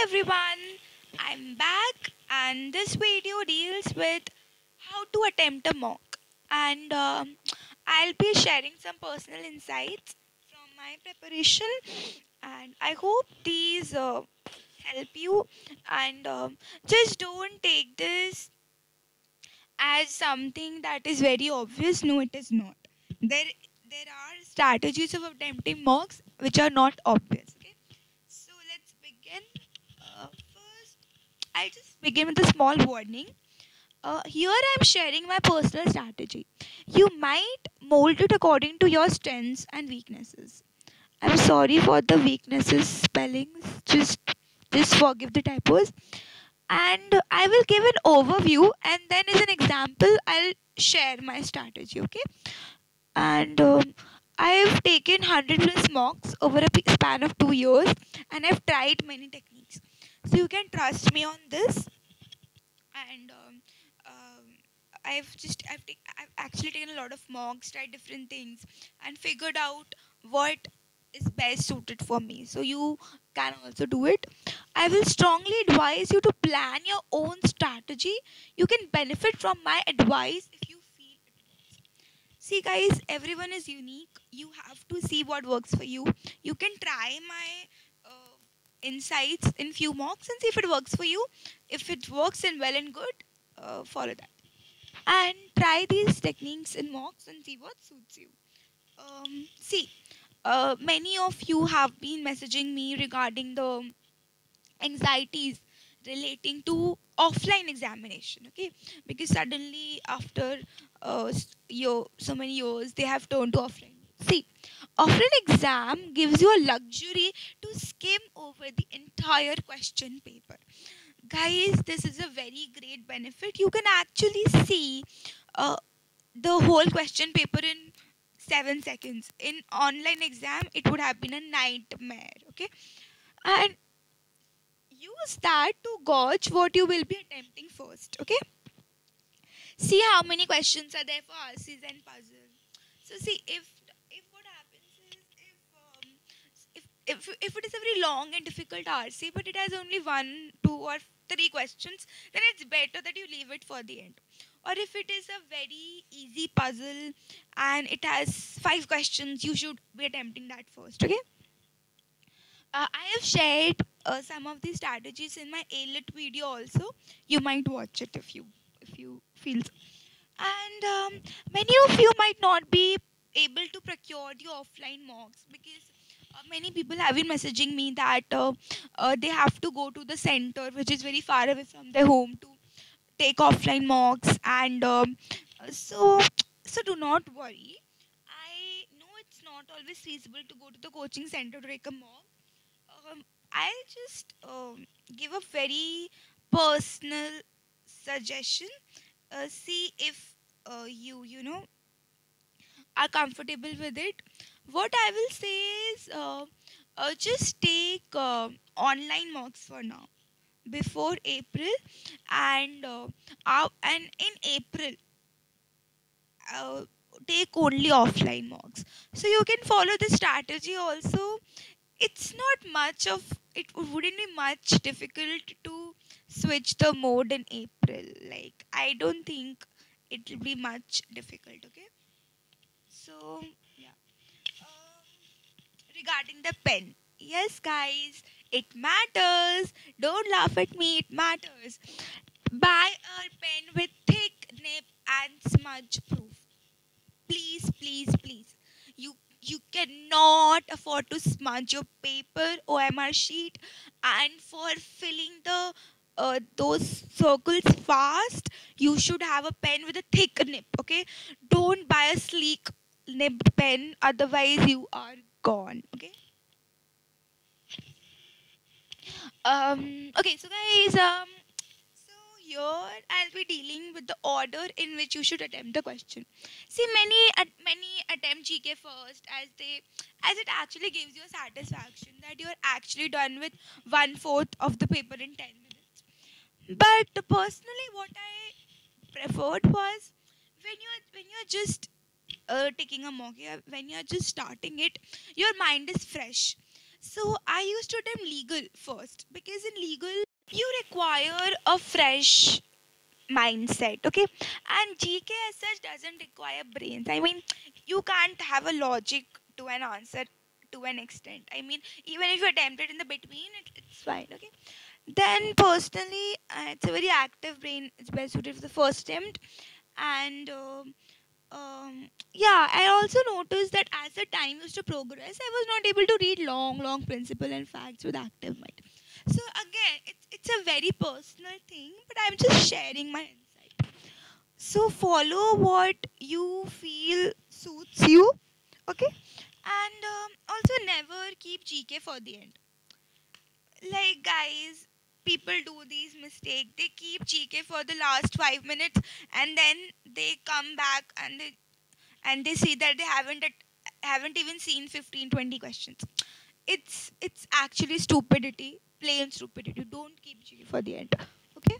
everyone, I'm back and this video deals with how to attempt a mock and I'll be sharing some personal insights from my preparation and I hope these help you and just don't take this as something that is very obvious. No, it is not. There are strategies of attempting mocks which are not obvious. Okay, so let's begin. First, I'll just begin with a small warning. Here I'm sharing my personal strategy. You might mold it according to your strengths and weaknesses. I'm sorry for the weaknesses spellings. Just forgive the typos. And I will give an overview and then as an example I'll share my strategy. Okay. And I've taken 100 plus mocks over a span of 2 years and I've tried many techniques. So you can trust me on this. And I've actually taken a lot of mocks, tried different things, and figured out what is best suited for me. So you can also do it. I will strongly advise you to plan your own strategy. You can benefit from my advice if you feel it works. See, guys, everyone is unique. You have to see what works for you. You can try my insights in few mocks and see if it works for you. If it works, then well and good, follow that. And try these techniques in mocks and see what suits you. See, many of you have been messaging me regarding the anxieties relating to offline examination. Okay, because suddenly after so many years they have turned to offline. See, offline exam gives you a luxury to skim over the entire question paper. Guys, this is a very great benefit. You can actually see uh, the whole question paper in 7 seconds. In online exam it would have been a nightmare. Okay, and use that to gauge what you will be attempting first. Okay, see how many questions are there for RCs and puzzle. So see, if what happens is if it is a very long and difficult RC but it has only 1, 2 or 3 questions, then it's better that you leave it for the end. Or if it is a very easy puzzle and it has 5 questions, you should be attempting that first. Okay, I have shared some of these strategies in my ALLOCATION video also. You might watch it if you feel so. And many of you might not be able to procure the offline mocks because many people have been messaging me that they have to go to the center which is very far away from their home to take offline mocks. And so do not worry. I know it's not always feasible to go to the coaching center to take a mock. I'll just give a very personal suggestion. See if you are comfortable with it. What I will say is just take online mocks for now before April, and and in April uh, take only offline mocks. So you can follow this strategy also. It's not much of it wouldn't be much difficult to switch the mode in April. Like I don't think it will be much difficult. Okay, so yeah. Regarding the pen, yes, guys, it matters. Don't laugh at me. It matters. Buy a pen with thick nib and smudge proof. Please, please, please. You cannot afford to smudge your paper OMR sheet, and for filling the those circles fast, you should have a pen with a thick nib. Okay, don't buy a sleek nibbed pen, otherwise you are gone. Okay. Okay, so guys, so here I'll be dealing with the order in which you should attempt the question. See, many attempt GK first as it actually gives you a satisfaction that you're actually done with 1/4 of the paper in 10 minutes. But personally, what I preferred was when you're just taking a mock, yeah, when you're just starting it, your mind is fresh. So I used to attempt legal first because in legal you require a fresh mindset, okay? And GK as such doesn't require brains. I mean, you can't have a logic to an answer to an extent. I mean, even if you attempt it in the between, it's fine, okay? Then personally, it's a very active brain. It's best suited for the first attempt, and yeah, I also noticed that as the time used to progress, I was not able to read long principle and facts with active mind. So again, it's a very personal thing, but I'm just sharing my insight. So follow what you feel suits you, okay? And also never keep GK for the end. Like guys, people do these mistakes. They keep GK for the last 5 minutes, and then they come back and they see that they haven't even seen 15-20 questions. It's actually stupidity, plain stupidity. Don't keep GK for the end, okay?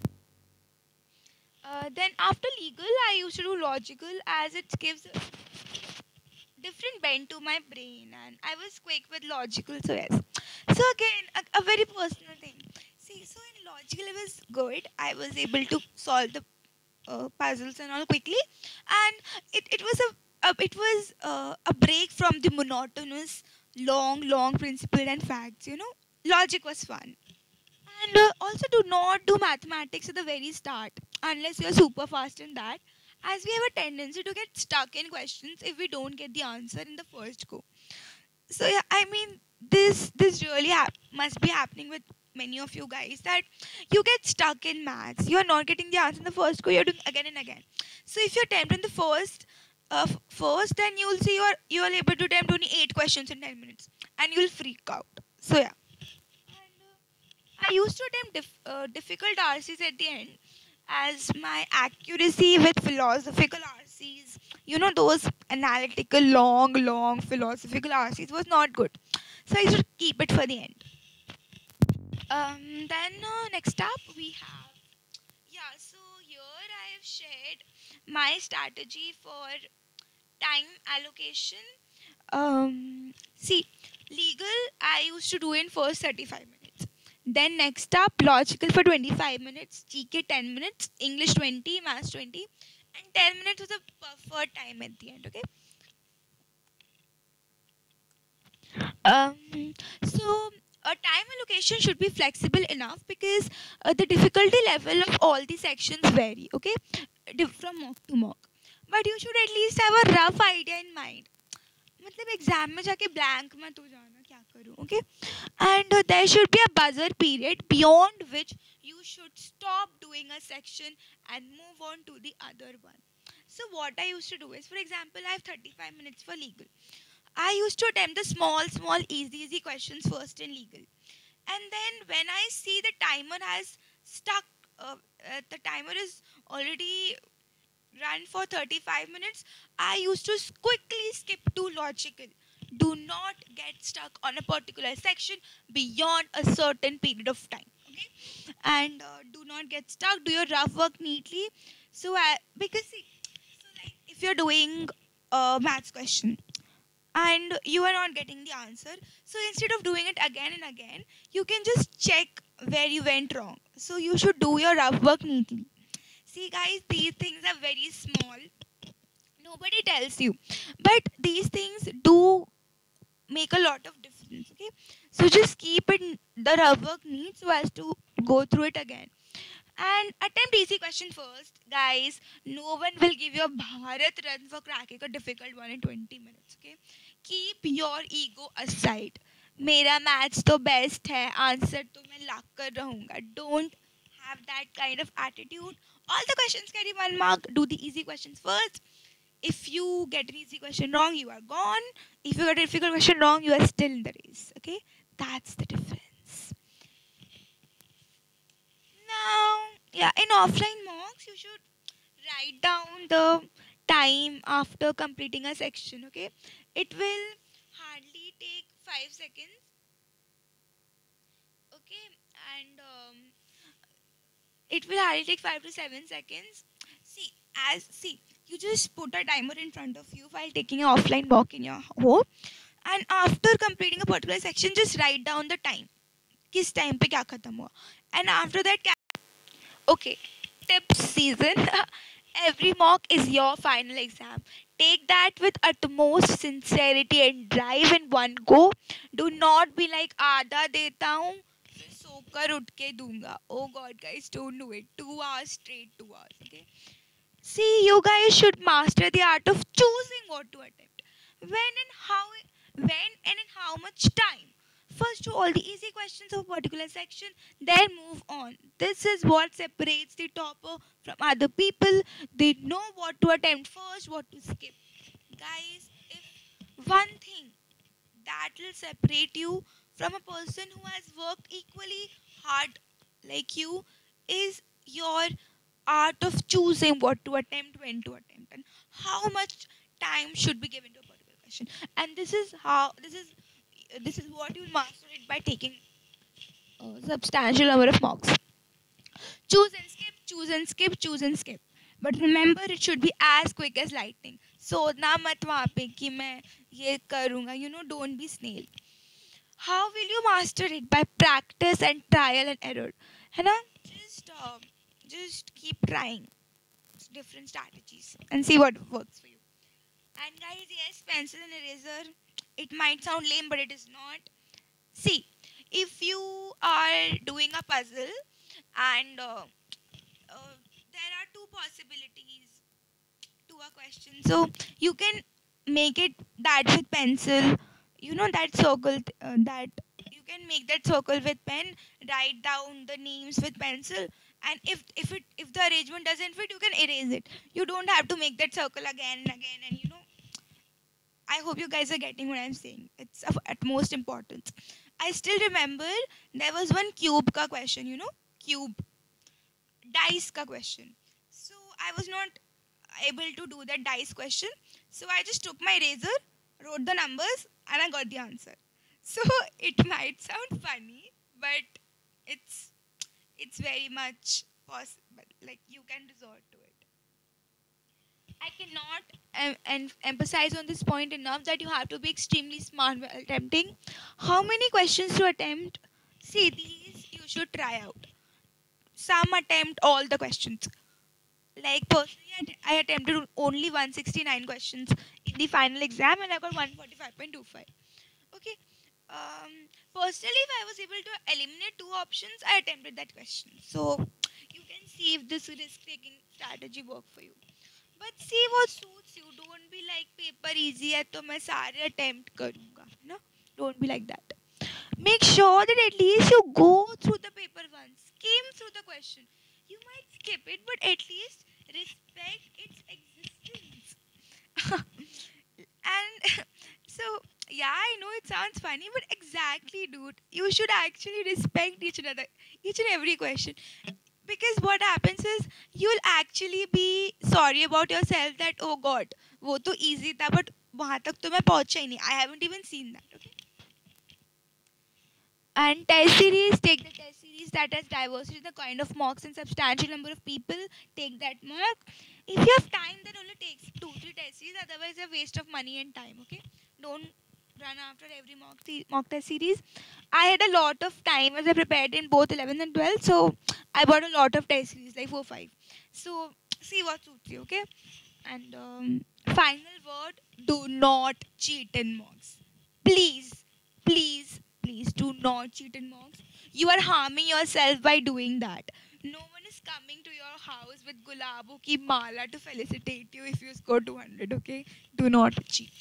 Then after legal, I used to do logical as it gives a different bend to my brain, and I was quick with logical. So yes. So again, a very personal thing. See, so in logical, it was good. I was able to solve the puzzles and all quickly, and it was a break from the monotonous long principle and facts. Logic was fun. And also, do not do mathematics at the very start unless you're super fast in that, as we have a tendency to get stuck in questions if we don't get the answer in the first go. So yeah, I mean, this really must be happening with many of you guys, that you get stuck in maths. You are not getting the answer in the first go. You're doing again and again. So if you attempt in the first, then you'll see you are able to attempt only 8 questions in 10 minutes, and you'll freak out. So yeah. And I used to attempt difficult RCs at the end, as my accuracy with philosophical RCs, those analytical, long philosophical RCs, was not good. So I should keep it for the end. Then next up we have, yeah, so here I have shared my strategy for time allocation. See, legal I used to do in first 35 minutes. Then next up, logical for 25 minutes, GK 10 minutes, English 20, Maths 20, and 10 minutes was a buffer time at the end, okay? So a time allocation should be flexible enough because the difficulty level of all the sections vary, okay, from mock to mock. But you should at least have a rough idea in mind. मतलब exam में जाके blank मत हो जाना क्या करूँ, okay? And there should be a buzzer period beyond which you should stop doing a section and move on to the other one. So what I used to do is, for example, I have 35 minutes for legal. I used to attempt the small, easy questions first in legal. And then when I see the timer has stuck, the timer is already run for 35 minutes, I used to quickly skip to logical. Do not get stuck on a particular section beyond a certain period of time. Okay? And do not get stuck. Do your rough work neatly. So, because see, so like if you're doing a maths question, and you are not getting the answer, so instead of doing it again and again, you can just check where you went wrong. So you should do your rough work neatly. See guys, these things are very small, nobody tells you, but these things do make a lot of difference, okay? So just keep it the rough work neat so as to go through it again. And attempt easy question first, guys. No one will give you a Bharat run for cracking a difficult one in 20 minutes. Okay, keep your ego aside. मेरा maths तो best है, answer तो मैं लाख कर रहूँगा. Don't have that kind of attitude. All the questions carry 1 mark. Do the easy questions first. If you get an easy question wrong, you are gone. If you get a difficult question wrong, you are still in the race. Okay, that's the difference. Now, yeah, in offline mocks, you should write down the time after completing a section, okay? It will hardly take 5 seconds, okay? And it will hardly take 5 to 7 seconds. See, you just put a timer in front of you while taking an offline walk in your home, And after completing a particular section, just write down the time. किस time पे क्या खत्म हुआ. And after that, okay, tips season. Every mock is your final exam. Take that with utmost sincerity and drive in one go. Do not be like आधा देता हूँ फिर सोकर उठ के दूंगा. Oh God, guys, don't do it. 2 hours straight, 2 hours. Okay. See, you guys should master the art of choosing what to attempt. When and in how much time. First do all the easy questions of a particular section, then move on. This is what separates the topper from other people. They know what to attempt first, what to skip. Guys, if one thing that will separate you from a person who has worked equally hard like you is your art of choosing what to attempt, when to attempt, and how much time should be given to a particular question. And this is what you will master it by taking a substantial number of mocks. Choose and skip, choose and skip, choose and skip. But remember, it should be as quick as lightning. So ना मत वहाँ पे कि मैं ये करूँगा. Don't be snail. How will you master it? By practice and trial and error. है ना? Just keep trying different strategies and see what works for you. And guys, yes, pencil and eraser. It might sound lame, but it is not. See, if you are doing a puzzle and there are two possibilities to a question, so you can make it that with pencil. That circle that you can make that circle with pen. Write down the names with pencil, and if the arrangement doesn't fit, you can erase it. You don't have to make that circle again and again. And I hope you guys are getting what I'm saying. It's of utmost importance. I still remember there was one cube ka question. Cube dice ka question. So I was not able to do that dice question. So I just took my razor, wrote the numbers, and I got the answer. So it might sound funny, but it's very much possible. Like, you can resort to it. I cannot emphasize on this point enough that you have to be extremely smart while attempting. How many questions to attempt? See, these you should try out. Some attempt all the questions. Like, personally, I attempted only 169 questions in the final exam and I got 145.25. Okay. Personally, if I was able to eliminate 2 options, I attempted that question. So, you can see if this risk-taking strategy worked for you. But see what suits you. Don't be like paper easy है तो मैं सारे attempt करूँगा. Don't be like that. Make sure that at least you go through the paper once. Skim through the question. You might skip it, but at least respect its existence. And so, yeah, I know it sounds funny, but exactly, dude. You should actually respect each and every question. Because what happens is you'll actually be sorry about yourself that, oh God, वो तो easy था, but वहाँ तक तो मैं पहुँचा ही नहीं. I haven't even seen that. Okay. And test series, take the test series that has diversity, the kind of mocks and substantial number of people. Take that mock. If you have time, then only take 2-3 test series. Otherwise, a waste of money and time. Okay. Don't run after every mock test series. I had a lot of time as I prepared in both 11th and 12th, so I bought a lot of test series, like 4-5. So see what suits you, okay? And final word: do not cheat in mocks. Please, please, please do not cheat in mocks. You are harming yourself by doing that. No one is coming to your house with gulabo ki mala to felicitate you if you score 200, okay? Do not cheat.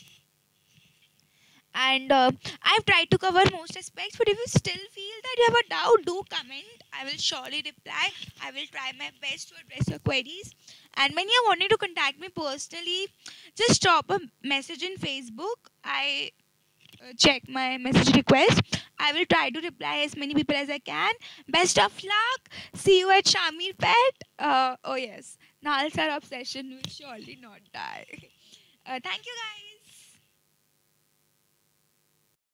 And I've tried to cover most aspects, but if you still feel that you have a doubt, do comment. I will surely reply. I will try my best to address your queries. And when you're wanting to contact me personally, just drop a message in Facebook. I check my message request. I will try to reply as many people as I can. Best of luck. See you at Shamir Pet. Oh yes, Nalsar obsession will surely not die. Thank you guys.